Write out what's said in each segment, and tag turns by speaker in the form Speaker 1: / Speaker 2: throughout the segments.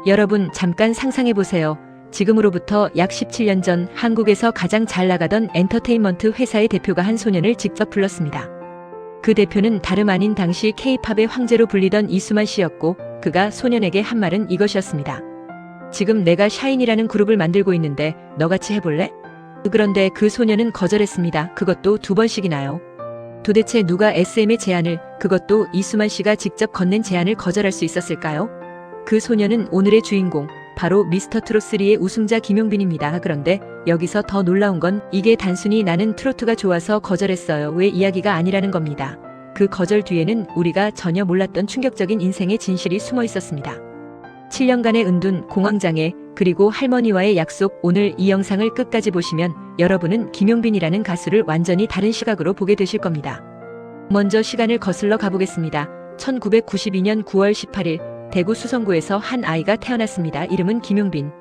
Speaker 1: 여러분 잠깐 상상해보세요. 지금으로부터 약 17년 전 한국에서 가장 잘 나가던 엔터테인먼트 회사의 대표가 한 소년을 직접 불렀습니다. 그 대표는 다름 아닌 당시 K-팝의 황제로 불리던 이수만 씨였고 그가 소년에게 한 말은 이것이었습니다. 지금 내가 샤인이라는 그룹을 만들고 있는데 너같이 해볼래? 그런데 그 소년은 거절했습니다. 그것도 2번씩이나요. 도대체 누가 SM의 제안을, 그것도 이수만 씨가 직접 건넨 제안을 거절할 수 있었을까요? 그 소년은 오늘의 주인공, 바로 미스터 트롯 3의 우승자 김용빈입니다. 그런데 여기서 더 놀라운 건 이게 단순히 나는 트로트가 좋아서 거절했어요 왜 이야기가 아니라는 겁니다. 그 거절 뒤에는 우리가 전혀 몰랐던 충격적인 인생의 진실이 숨어 있었습니다. 7년간의 은둔, 공황장애, 그리고 할머니와의 약속. 오늘 이 영상을 끝까지 보시면 여러분은 김용빈이라는 가수를 완전히 다른 시각으로 보게 되실 겁니다. 먼저 시간을 거슬러 가보겠습니다. 1992년 9월 18일 대구 수성구에서 한 아이가 태어났습니다. 이름은 김용빈.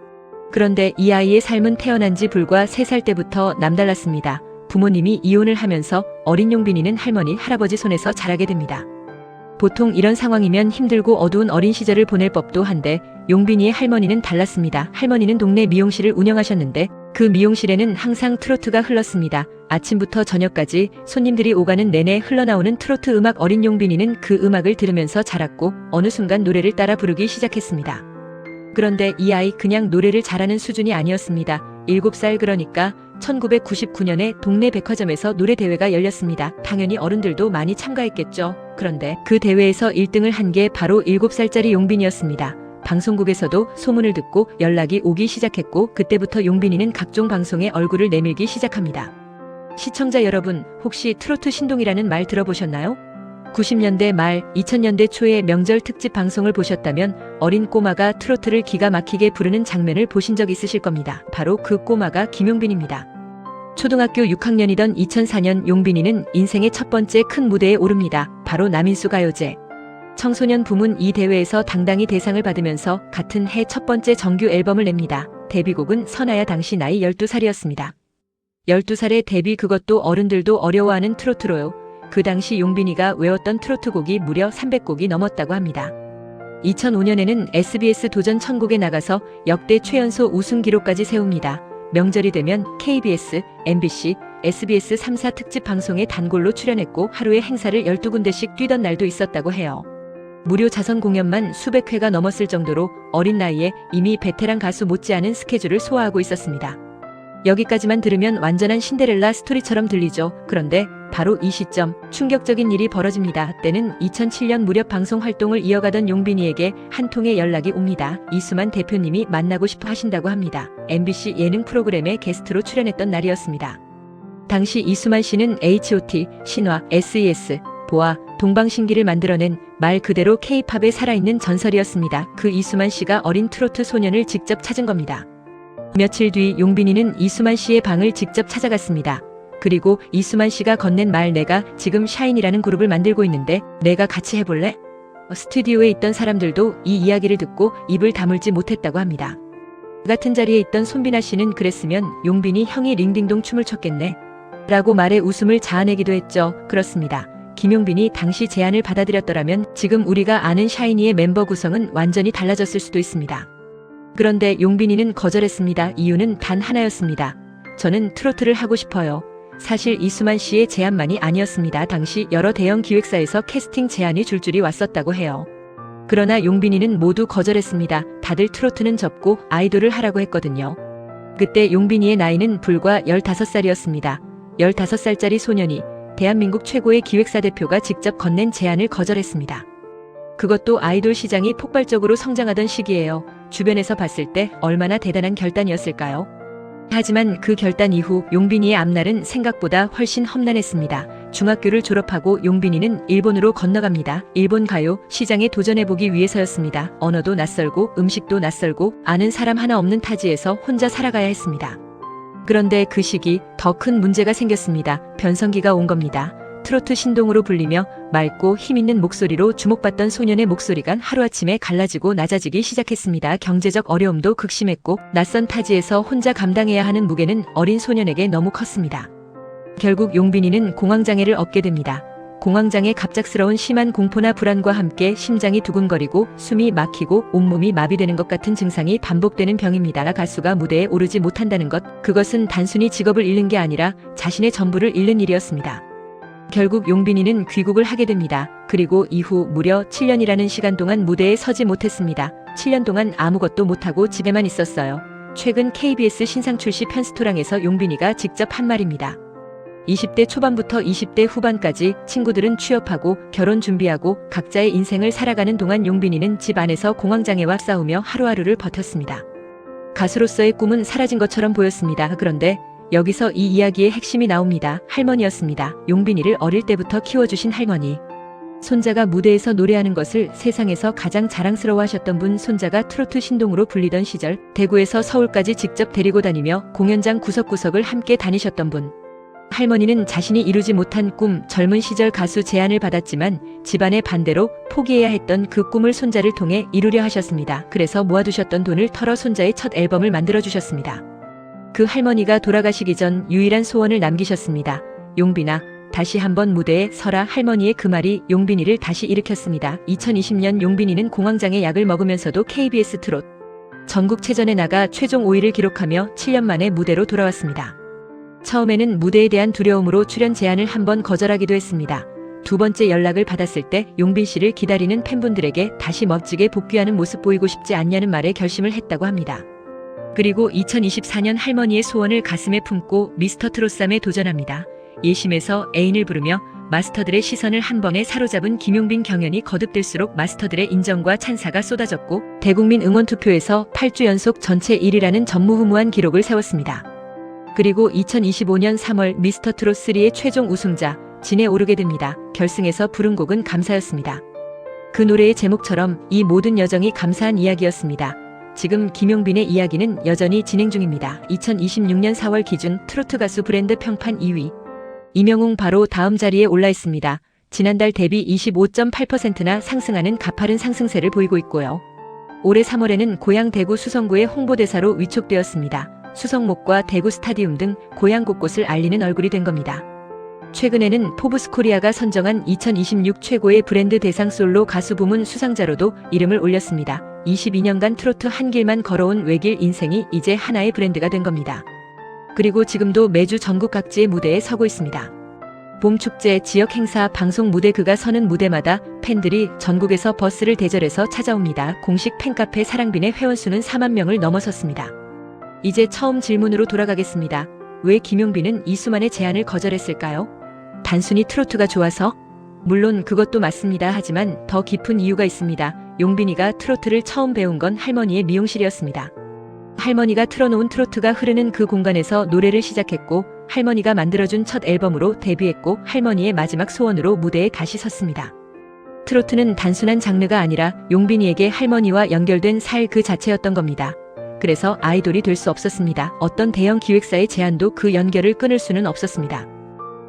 Speaker 1: 그런데 이 아이의 삶은 태어난 지 불과 3살 때부터 남달랐습니다. 부모님이 이혼을 하면서 어린 용빈이는 할머니, 할아버지 손에서 자라게 됩니다. 보통 이런 상황이면 힘들고 어두운 어린 시절을 보낼 법도 한데 용빈이의 할머니는 달랐습니다. 할머니는 동네 미용실을 운영하셨는데 그 미용실에는 항상 트로트가 흘렀습니다. 아침부터 저녁까지 손님들이 오가는 내내 흘러나오는 트로트 음악. 어린 용빈이는 그 음악을 들으면서 자랐고 어느 순간 노래를 따라 부르기 시작했습니다. 그런데 이 아이 그냥 노래를 잘하는 수준이 아니었습니다. 7살, 그러니까 1999년에 동네 백화점에서 노래 대회가 열렸습니다. 당연히 어른들도 많이 참가했겠죠. 그런데 그 대회에서 1등을 한 게 바로 7살짜리 용빈이었습니다. 방송국에서도 소문을 듣고 연락이 오기 시작했고 그때부터 용빈이는 각종 방송에 얼굴을 내밀기 시작합니다. 시청자 여러분, 혹시 트로트 신동이라는 말 들어보셨나요? 90년대 말 2000년대 초의 명절 특집 방송을 보셨다면 어린 꼬마가 트로트를 기가 막히게 부르는 장면을 보신 적 있으실 겁니다. 바로 그 꼬마가 김용빈입니다. 초등학교 6학년이던 2004년 용빈이는 인생의 첫 번째 큰 무대에 오릅니다. 바로 남인수 가요제. 청소년 부문 이 대회에서 당당히 대상을 받으면서 같은 해 첫 번째 정규 앨범을 냅니다. 데뷔곡은 선아야. 당시 나이 12살이었습니다. 12살의 데뷔, 그것도 어른들도 어려워하는 트로트로요. 그 당시 용빈이가 외웠던 트로트곡이 무려 300곡이 넘었다고 합니다. 2005년에는 SBS 도전 천국에 나가서 역대 최연소 우승 기록까지 세웁니다. 명절이 되면 KBS, MBC, SBS 3사 특집 방송에 단골로 출연했고 하루에 행사를 12군데씩 뛰던 날도 있었다고 해요. 무료 자선 공연만 수백 회가 넘었을 정도로 어린 나이에 이미 베테랑 가수 못지않은 스케줄을 소화하고 있었습니다. 여기까지만 들으면 완전한 신데렐라 스토리처럼 들리죠. 그런데 바로 이 시점 충격적인 일이 벌어집니다. 때는 2007년 무렵 방송 활동을 이어가던 용빈이에게 한 통의 연락이 옵니다. 이수만 대표님이 만나고 싶어 하신다고 합니다. MBC 예능 프로그램에 게스트로 출연했던 날이었습니다. 당시 이수만 씨는 H.O.T, 신화, SES, 보아, 동방신기를 만들어낸 말 그대로 K-팝에 살아있는 전설이었습니다. 그 이수만 씨가 어린 트로트 소년을 직접 찾은 겁니다. 며칠 뒤 용빈이는 이수만 씨의 방을 직접 찾아갔습니다. 그리고 이수만 씨가 건넨 말, 내가 지금 샤인이라는 그룹을 만들고 있는데 내가 같이 해볼래? 스튜디오에 있던 사람들도 이 이야기를 듣고 입을 다물지 못했다고 합니다. 같은 자리에 있던 손비나 씨는 그랬으면 용빈이 형이 링딩동 춤을 췄겠네 라고 말해 웃음을 자아내기도 했죠. 그렇습니다. 김용빈이 당시 제안을 받아들였더라면 지금 우리가 아는 샤이니의 멤버 구성은 완전히 달라졌을 수도 있습니다. 그런데 용빈이는 거절했습니다. 이유는 단 하나였습니다. 저는 트로트를 하고 싶어요. 사실 이수만 씨의 제안만이 아니었습니다. 당시 여러 대형 기획사에서 캐스팅 제안이 줄줄이 왔었다고 해요. 그러나 용빈이는 모두 거절했습니다. 다들 트로트는 접고 아이돌을 하라고 했거든요. 그때 용빈이의 나이는 불과 15살이었습니다. 15살짜리 소년이 대한민국 최고의 기획사 대표가 직접 건넨 제안을 거절했습니다. 그것도 아이돌 시장이 폭발적으로 성장하던 시기예요. 주변에서 봤을 때 얼마나 대단한 결단이었을까요? 하지만 그 결단 이후 용빈이의 앞날은 생각보다 훨씬 험난했습니다. 중학교를 졸업하고 용빈이는 일본으로 건너갑니다. 일본 가요 시장에 도전해보기 위해서였습니다. 언어도 낯설고 음식도 낯설고 아는 사람 하나 없는 타지에서 혼자 살아가야 했습니다. 그런데 그 시기 더 큰 문제가 생겼습니다. 변성기가 온 겁니다. 트로트 신동으로 불리며 맑고 힘있는 목소리로 주목받던 소년의 목소리가 하루아침에 갈라지고 낮아지기 시작했습니다. 경제적 어려움도 극심했고 낯선 타지에서 혼자 감당해야 하는 무게는 어린 소년에게 너무 컸습니다. 결국 용빈이는 공황장애를 얻게 됩니다. 공황장애 갑작스러운 심한 공포나 불안과 함께 심장이 두근거리고 숨이 막히고 온몸이 마비되는 것 같은 증상이 반복되는 병입니다. 가수가 무대에 오르지 못한다는 것, 그것은 단순히 직업을 잃는 게 아니라 자신의 전부를 잃는 일이었습니다. 결국 용빈이는 귀국을 하게 됩니다. 그리고 이후 무려 7년이라는 시간 동안 무대에 서지 못했습니다. 7년 동안 아무것도 못하고 집에만 있었어요. 최근 KBS 신상 출시 편스토랑에서 용빈이가 직접 한 말입니다. 20대 초반부터 20대 후반까지 친구들은 취업하고 결혼 준비하고 각자의 인생을 살아가는 동안 용빈이는 집 안에서 공황장애와 싸우며 하루하루를 버텼습니다. 가수로서의 꿈은 사라진 것처럼 보였습니다. 그런데 여기서 이 이야기의 핵심이 나옵니다. 할머니였습니다. 용빈이를 어릴 때부터 키워주신 할머니. 손자가 무대에서 노래하는 것을 세상에서 가장 자랑스러워하셨던 분, 손자가 트로트 신동으로 불리던 시절 대구에서 서울까지 직접 데리고 다니며 공연장 구석구석을 함께 다니셨던 분. 할머니는 자신이 이루지 못한 꿈, 젊은 시절 가수 제안을 받았지만 집안의 반대로 포기해야 했던 그 꿈을 손자를 통해 이루려 하셨습니다. 그래서 모아두셨던 돈을 털어 손자의 첫 앨범을 만들어주셨습니다. 그 할머니가 돌아가시기 전 유일한 소원을 남기셨습니다. 용빈아, 다시 한번 무대에 서라. 할머니의 그 말이 용빈이를 다시 일으켰습니다. 2020년 용빈이는 공황장애 약을 먹으면서도 KBS 트롯 전국체전에 나가 최종 5위를 기록하며 7년 만에 무대로 돌아왔습니다. 처음에는 무대에 대한 두려움으로 출연 제안을 한번 거절하기도 했습니다. 두 번째 연락을 받았을 때 용빈 씨를 기다리는 팬분들에게 다시 멋지게 복귀하는 모습 보이고 싶지 않냐는 말에 결심을 했다고 합니다. 그리고 2024년 할머니의 소원을 가슴에 품고 미스터 트롯3에 도전합니다. 예심에서 애인을 부르며 마스터들의 시선을 한 번에 사로잡은 김용빈. 경연이 거듭될수록 마스터들의 인정과 찬사가 쏟아졌고 대국민 응원투표에서 8주 연속 전체 1위라는 전무후무한 기록을 세웠습니다. 그리고 2025년 3월 미스터 트롯3의 최종 우승자 진에 오르게 됩니다. 결승에서 부른 곡은 감사였습니다. 그 노래의 제목처럼 이 모든 여정이 감사한 이야기였습니다. 지금 김용빈의 이야기는 여전히 진행 중입니다. 2026년 4월 기준 트로트 가수 브랜드 평판 2위. 임영웅 바로 다음 자리에 올라 있습니다. 지난달 대비 25.8%나 상승하는 가파른 상승세를 보이고 있고요. 올해 3월에는 고향 대구 수성구의 홍보대사로 위촉되었습니다. 수성목과 대구 스타디움 등 고향 곳곳을 알리는 얼굴이 된 겁니다. 최근에는 포브스 코리아가 선정한 2026 최고의 브랜드 대상 솔로 가수 부문 수상자로도 이름을 올렸습니다. 22년간 트로트 한 길만 걸어온 외길 인생이 이제 하나의 브랜드가 된 겁니다. 그리고 지금도 매주 전국 각지의 무대에 서고 있습니다. 봄축제, 지역 행사, 방송 무대, 그가 서는 무대마다 팬들이 전국에서 버스를 대절해서 찾아옵니다. 공식 팬카페 사랑빈의 회원수는 4만 명을 넘어섰습니다. 이제 처음 질문으로 돌아가겠습니다. 왜 김용빈은 이수만의 제안을 거절했을까요? 단순히 트로트가 좋아서? 물론 그것도 맞습니다. 하지만 더 깊은 이유가 있습니다. 용빈이가 트로트를 처음 배운 건 할머니의 미용실이었습니다. 할머니가 틀어놓은 트로트가 흐르는 그 공간에서 노래를 시작했고 할머니가 만들어준 첫 앨범으로 데뷔했고 할머니의 마지막 소원으로 무대에 다시 섰습니다. 트로트는 단순한 장르가 아니라 용빈이에게 할머니와 연결된 살 그 자체였던 겁니다. 그래서 아이돌이 될 수 없었습니다. 어떤 대형 기획사의 제안도 그 연결을 끊을 수는 없었습니다.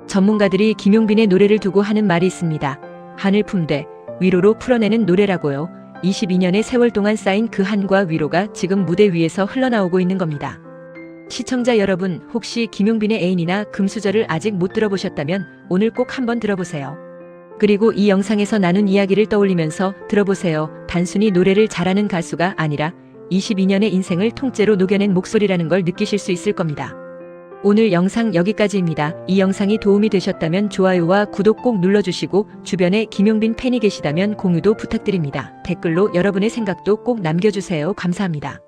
Speaker 1: 전문가들이 김용빈의 노래를 두고 하는 말이 있습니다. 한을 품되 위로로 풀어내는 노래라고요. 22년의 세월 동안 쌓인 그 한과 위로가 지금 무대 위에서 흘러나오고 있는 겁니다. 시청자 여러분, 혹시 김용빈의 애인이나 금수저를 아직 못 들어보셨다면 오늘 꼭 한번 들어보세요. 그리고 이 영상에서 나눈 이야기를 떠올리면서 들어보세요. 단순히 노래를 잘하는 가수가 아니라 22년의 인생을 통째로 녹여낸 목소리라는 걸 느끼실 수 있을 겁니다. 오늘 영상 여기까지입니다. 이 영상이 도움이 되셨다면 좋아요와 구독 꼭 눌러주시고 주변에 김용빈 팬이 계시다면 공유도 부탁드립니다. 댓글로 여러분의 생각도 꼭 남겨주세요. 감사합니다.